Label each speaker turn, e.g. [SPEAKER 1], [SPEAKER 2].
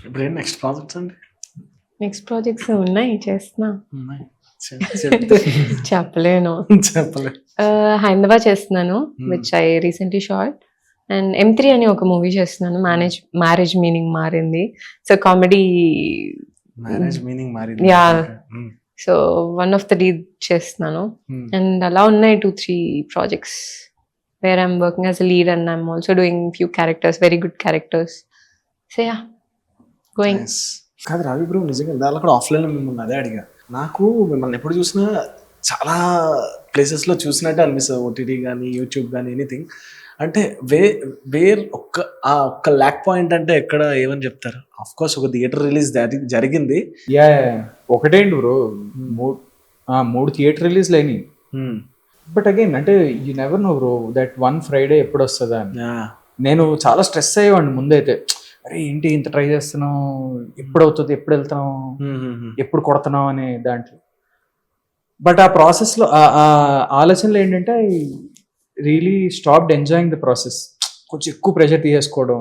[SPEAKER 1] ఇప్పుడు ఏంటి next projects అండి?
[SPEAKER 2] నెక్స్ట్ ప్రాజెక్ట్స్ ఉన్నాయి, చేస్తున్నా.
[SPEAKER 1] ఉన్నాయి. చెప్తే
[SPEAKER 2] చెప్పలేను.
[SPEAKER 1] చెప్పలే.
[SPEAKER 2] హైదరాబాద్ చేస్తున్నాను, which I recently short. And M3 అని ఒక మూవీ చేస్తున్నాను, మ్యారేజ్ మీనింగ్ మారింది. సో కామెడీ,
[SPEAKER 1] మ్యారేజ్ మీనింగ్ మారింది.
[SPEAKER 2] Yeah. So one of the lead చేస్తున్నాను. అండ్ అలా ఉన్నాయి 2-3 projects where I'm working as a lead and I'm also doing few characters, very good characters. So yeah, going.
[SPEAKER 1] కాదు Ravi bro, నిజంగా ఇందాక కూడా offline మిమ్మల్ని అదే అడిగా. నాకు మిమ్మల్ని ఎప్పుడు చూసినా చాలా ప్లేసెస్లో చూసినట్టే అనిపిస్తుంది, OTT కానీ యూట్యూబ్ కానీ ఎనీథింగ్. అంటే ఒక్క ల్యాక్ పాయింట్ అంటే ఎక్కడ ఏమని చెప్తారు? ఆఫ్ కోర్స్ ఒక థియేటర్ రిలీజ్ జరిగింది.
[SPEAKER 3] యా ఒకటేంటి బ్రో, 3 థియేటర్ రిలీజ్లు అయినాయి. బట్ అగైన్ అంటే you never know bro that one Friday ఎప్పుడు వస్తుందా అని. నేను చాలా స్ట్రెస్ అయ్యేవాడిని ముందైతే. అరే ఏంటి ఇంత ట్రై చేస్తున్నాం, ఎప్పుడు అవుతుంది, ఎప్పుడు వెళ్తున్నాం, ఎప్పుడు కొడుతున్నాం అనే దాంట్లో. బట్ ఆ ప్రాసెస్లో ఆ ఆలోచనలు ఏంటంటే really stopped enjoying the process. కొంచెం ఎక్కువ ప్రెషర్ తీసేసుకోవడం,